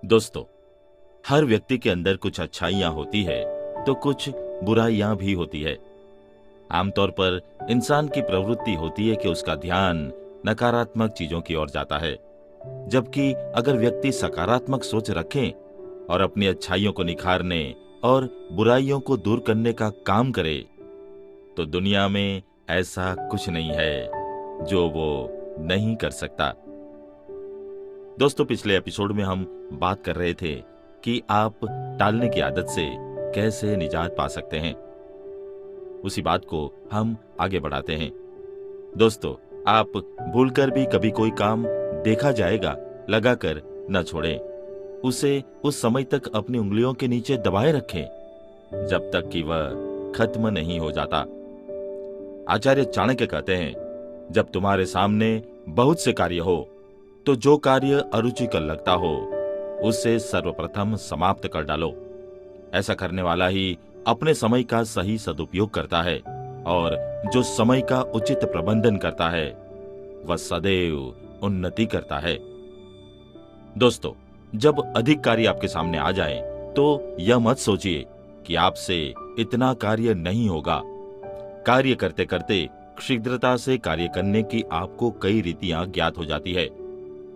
दोस्तों, हर व्यक्ति के अंदर कुछ अच्छाइयां होती है तो कुछ बुराइयां भी होती है। आमतौर पर इंसान की प्रवृत्ति होती है कि उसका ध्यान नकारात्मक चीजों की ओर जाता है, जबकि अगर व्यक्ति सकारात्मक सोच रखे और अपनी अच्छाइयों को निखारने और बुराइयों को दूर करने का काम करे तो दुनिया में ऐसा कुछ नहीं है जो वो नहीं कर सकता। दोस्तों, पिछले एपिसोड में हम बात कर रहे थे कि आप टालने की आदत से कैसे निजात पा सकते हैं। उसी बात को हम आगे बढ़ाते हैं। दोस्तों, आप भूलकर भी कभी कोई काम देखा जाएगा लगाकर न छोड़ें। उसे उस समय तक अपनी उंगलियों के नीचे दबाए रखें जब तक कि वह खत्म नहीं हो जाता। आचार्य चाणक्य कहते हैं, जब तुम्हारे सामने बहुत से कार्य हो तो जो कार्य अरुचिकर लगता हो उसे सर्वप्रथम समाप्त कर डालो। ऐसा करने वाला ही अपने समय का सही सदुपयोग करता है और जो समय का उचित प्रबंधन करता है वह सदैव उन्नति करता है। दोस्तों, जब अधिक कार्य आपके सामने आ जाए तो यह मत सोचिए कि आपसे इतना कार्य नहीं होगा। कार्य करते करते शीघ्रता से कार्य करने की आपको कई रीतियां ज्ञात हो जाती है।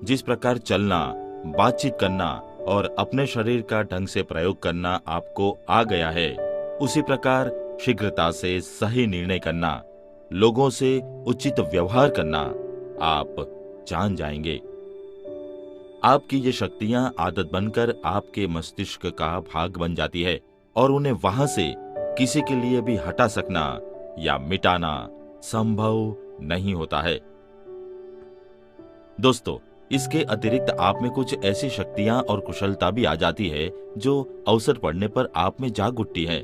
जिस प्रकार चलना, बातचीत करना और अपने शरीर का ढंग से प्रयोग करना आपको आ गया है, उसी प्रकार शीघ्रता से सही निर्णय करना, लोगों से उचित व्यवहार करना आप जान जाएंगे। आपकी ये शक्तियां आदत बनकर आपके मस्तिष्क का भाग बन जाती है और उन्हें वहां से किसी के लिए भी हटा सकना या मिटाना संभव नहीं होता है। दोस्तों, इसके अतिरिक्त आप में कुछ ऐसी शक्तियां और कुशलता भी आ जाती है जो अवसर पड़ने पर आप में जाग उठती है।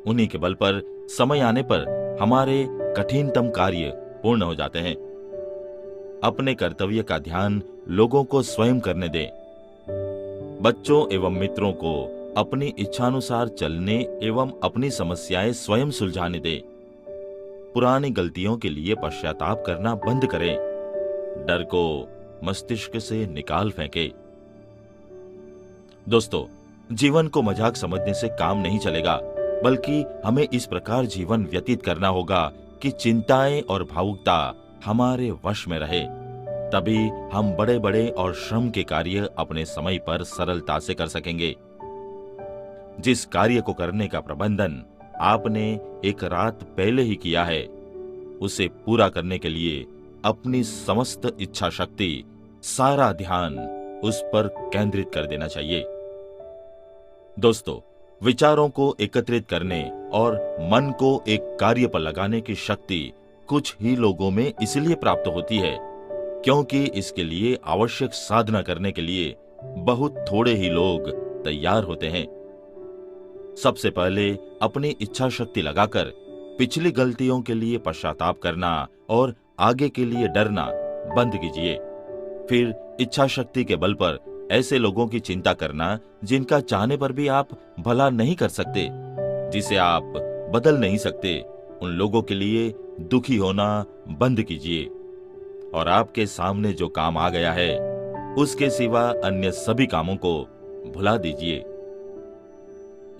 उन्हीं के बल पर समय आने पर हमारे कठिनतम कार्य पूर्ण हो जाते हैं। अपने कर्तव्य का ध्यान लोगों को स्वयं करने दें। बच्चों एवं मित्रों को अपनी इच्छानुसार चलने एवं अपनी समस्याएं स्वयं सुलझाने दें। पुरानी गलतियों के लिए पश्चाताप करना बंद करें। डर को मस्तिष्क से निकाल फेंके। दोस्तों, जीवन को मजाक समझने से काम नहीं चलेगा, बल्कि हमें इस प्रकार जीवन व्यतीत करना होगा कि चिंताएं और भावुकता हमारे वश में रहे। तभी हम बड़े बड़े और श्रम के कार्य अपने समय पर सरलता से कर सकेंगे। जिस कार्य को करने का प्रबंधन आपने एक रात पहले ही किया है, उसे पूरा करने के लिए अपनी समस्त इच्छा शक्ति, सारा ध्यान उस पर केंद्रित कर देना चाहिए। दोस्तों, विचारों को एकत्रित करने और मन को एक कार्य पर लगाने की शक्ति कुछ ही लोगों में इसलिए प्राप्त होती है क्योंकि इसके लिए आवश्यक साधना करने के लिए बहुत थोड़े ही लोग तैयार होते हैं। सबसे पहले अपनी इच्छा शक्ति लगाकर पिछली गलतियों के लिए पश्चाताप करना और आगे के लिए डरना बंद कीजिए। फिर इच्छा शक्ति के बल पर ऐसे लोगों की चिंता करना जिनका चाहने पर भी आप भला नहीं कर सकते, जिसे आप बदल नहीं सकते, उन लोगों के लिए दुखी होना बंद कीजिए और आपके सामने जो काम आ गया है उसके सिवा अन्य सभी कामों को भुला दीजिए।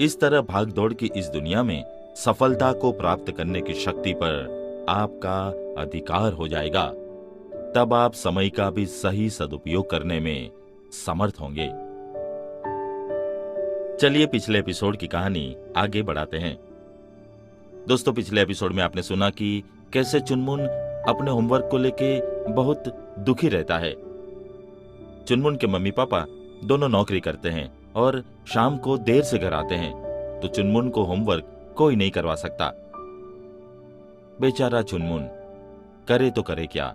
इस तरह भागदौड़ की इस दुनिया में सफलता को प्राप्त करने की शक्ति पर आपका अधिकार हो जाएगा। तब आप समय का भी सही सदुपयोग करने में समर्थ होंगे। चलिए पिछले एपिसोड की कहानी आगे बढ़ाते हैं। दोस्तों, पिछले एपिसोड में आपने सुना कि कैसे चुनमुन अपने होमवर्क को लेके बहुत दुखी रहता है। चुनमुन के मम्मी पापा दोनों नौकरी करते हैं और शाम को देर से घर आते हैं, तो चुनमुन को होमवर्क कोई नहीं करवा सकता। बेचारा चुनमुन करे तो करे क्या।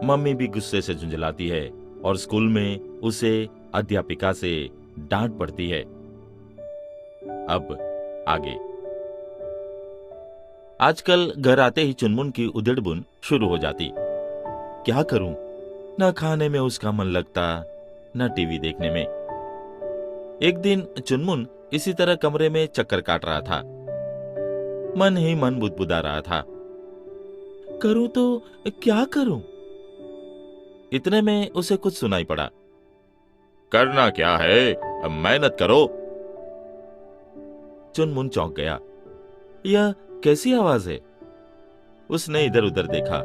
मम्मी भी गुस्से से झुंझलाती है और स्कूल में उसे अध्यापिका से डांट पड़ती है। अब आगे। आजकल घर आते ही चुनमुन की उधेड़-बुन शुरू हो जाती। क्या करूं? न खाने में उसका मन लगता, न टीवी देखने में। एक दिन चुनमुन इसी तरह कमरे में चक्कर काट रहा था। मन ही मन बुदबुदा रहा था, करूं तो क्या करूं? इतने में उसे कुछ सुनाई पड़ा। करना क्या है, अब मेहनत करो। चुनमुन चौंक गया। यह कैसी आवाज है? उसने इधर उधर देखा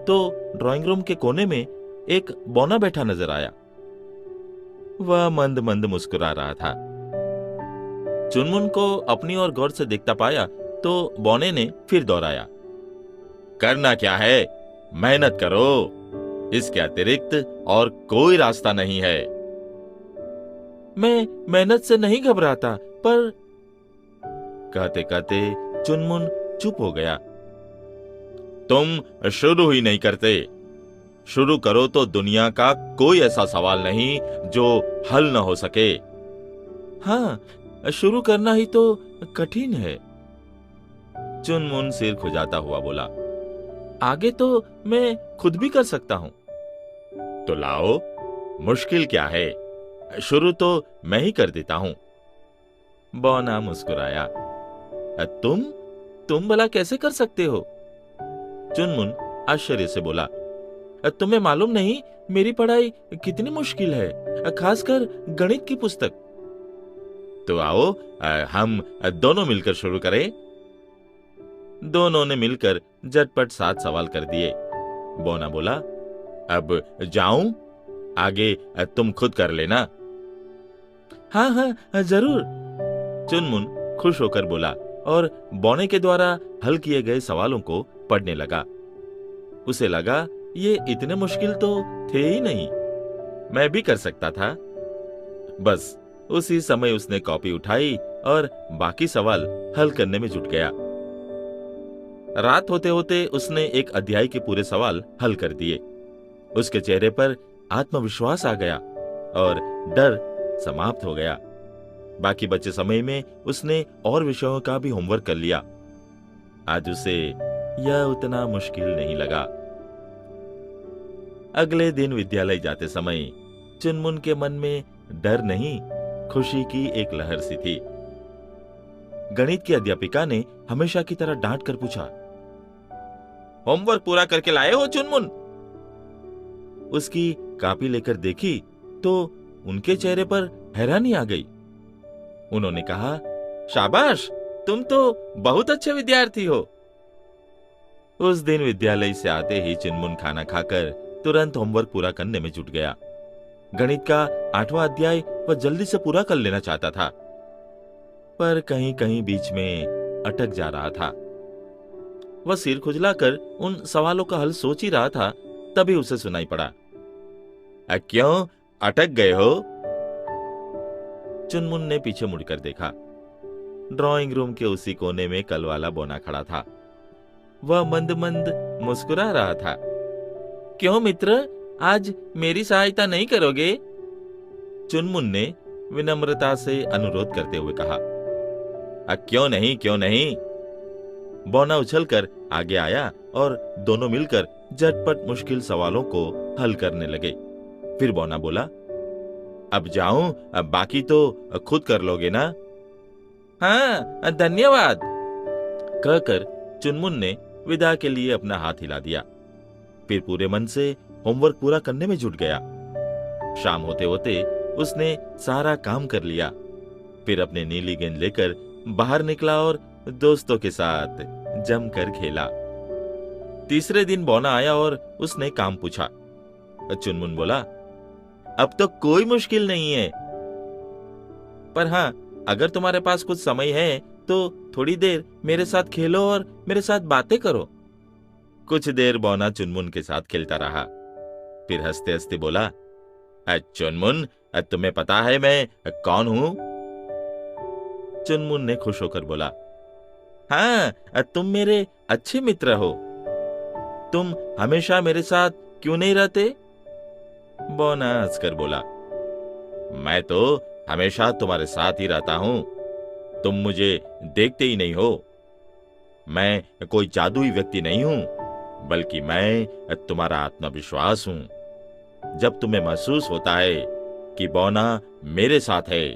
तो ड्राइंग रूम के कोने में एक बौना बैठा नजर आया। वह मंद मंद मुस्कुरा रहा था। चुनमुन को अपनी ओर गौर से देखता पाया तो बौने ने फिर दोहराया, करना क्या है, मेहनत करो, इसके अतिरिक्त और कोई रास्ता नहीं है। मैं मेहनत से नहीं घबराता, पर कहते कहते चुनमुन चुप हो गया। तुम शुरू ही नहीं करते। शुरू करो तो दुनिया का कोई ऐसा सवाल नहीं जो हल न हो सके। हाँ, शुरू करना ही तो कठिन है। चुनमुन सिर खुजाता हुआ बोला, आगे तो मैं खुद भी कर सकता हूं। तो लाओ, मुश्किल क्या है, शुरू तो मैं ही कर देता हूं। बौना मुस्कुराया। तुम भला कैसे कर सकते हो? चुनमुन आश्चर्य से बोला, तुम्हें मालूम नहीं मेरी पढ़ाई कितनी मुश्किल है, खासकर गणित की पुस्तक। तो आओ, हम दोनों मिलकर शुरू करें। दोनों ने मिलकर झटपट 7 सवाल कर दिए। बौना बोला, अब जाऊं? आगे तुम खुद कर लेना। हाँ हाँ जरूर, चुनमुन खुश होकर बोला और बौने के द्वारा हल किए गए सवालों को पढ़ने लगा। उसे लगा ये इतने मुश्किल तो थे ही नहीं, मैं भी कर सकता था। बस उसी समय उसने कॉपी उठाई और बाकी सवाल हल करने में जुट गया। रात होते होते उसने एक अध्याय के पूरे सवाल हल कर दिए। उसके चेहरे पर आत्मविश्वास आ गया और डर समाप्त हो गया। बाकी बचे समय में उसने और विषयों का भी होमवर्क कर लिया। आज उसे यह उतना मुश्किल नहीं लगा। अगले दिन विद्यालय जाते समय चुनमुन के मन में डर नहीं, खुशी की एक लहर सी थी। गणित की अध्यापिका ने हमेशा की तरह डांट कर पूछा, होमवर्क पूरा करके लाए हो चुनमुन? उसकी कॉपी लेकर देखी तो उनके चेहरे पर हैरानी आ गई। उन्होंने कहा, शाबाश, तुम तो बहुत अच्छे विद्यार्थी हो। उस दिन विद्यालय से आते ही चुनमुन खाना खाकर तुरंत होमवर्क पूरा करने में जुट गया। गणित का 8वां अध्याय वह जल्दी से पूरा कर लेना चाहता था, पर कहीं कहीं बीच में अटक जा रहा था। वह सिर खुजलाकर उन सवालों का हल सोच ही रहा था, तभी उसे सुनाई पड़ा, क्यों अटक गए हो? चुनमुन ने पीछे मुड़कर देखा। ड्राइंग रूम के उसी कोने में कल वाला बौना खड़ा था। वह मंद मंद मुस्कुरा रहा था। क्यों मित्र, आज मेरी सहायता नहीं करोगे? चुनमुन ने विनम्रता से अनुरोध करते हुए कहा। क्यों नहीं, क्यों नहीं। बौना उछलकर आगे आया और दोनों मिलकर झटपट मुश्किल सवालों को हल करने लगे। फिर बौना बोला, अब जाऊं? अब बाकी तो खुद कर लोगे ना? हाँ, धन्यवाद, कहकर चुनमुन ने विदा के लिए अपना हाथ हिला दिया। फिर पूरे मन से होमवर्क पूरा करने में जुट गया। शाम होते होते उसने सारा काम कर लिया। फिर अपने नीली गेंद लेकर बाहर निकला और दोस्तों के साथ जमकर खेला। तीसरे दिन बौना आया और उसने काम पूछा। चुनमुन बोला, अब तो कोई मुश्किल नहीं है, पर हाँ, अगर तुम्हारे पास कुछ समय है तो थोड़ी देर मेरे साथ खेलो और मेरे साथ बातें करो। कुछ देर बौना चुनमुन के साथ खेलता रहा। फिर हंसते हंसते बोला, चुनमुन, तुम्हें पता है मैं कौन हूं? चुनमुन ने खुश होकर बोला, हाँ, तुम मेरे अच्छे मित्र हो। तुम हमेशा मेरे साथ क्यों नहीं रहते? बौना हंसकर बोला, मैं तो हमेशा तुम्हारे साथ ही रहता हूं, तुम मुझे देखते ही नहीं हो। मैं कोई जादुई व्यक्ति नहीं हूं, बल्कि मैं तुम्हारा आत्मविश्वास हूं। जब तुम्हें महसूस होता है कि बौना मेरे साथ है,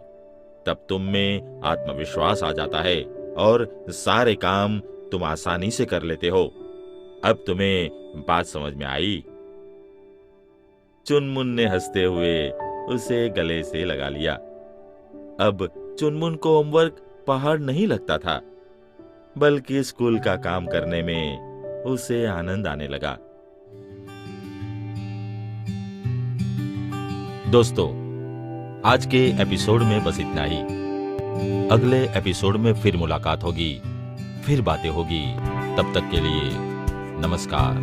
तब तुम में आत्मविश्वास आ जाता है और सारे काम तुम आसानी से कर लेते हो। अब तुम्हें बात समझ में आई? चुनमुन ने हंसते हुए उसे गले से लगा लिया। अब चुनमुन को होमवर्क पहाड़ नहीं लगता था, बल्कि स्कूल का काम करने में उसे आनंद आने लगा। दोस्तों, आज के एपिसोड में बस इतना ही। अगले एपिसोड में फिर मुलाकात होगी, फिर बातें होगी। तब तक के लिए नमस्कार।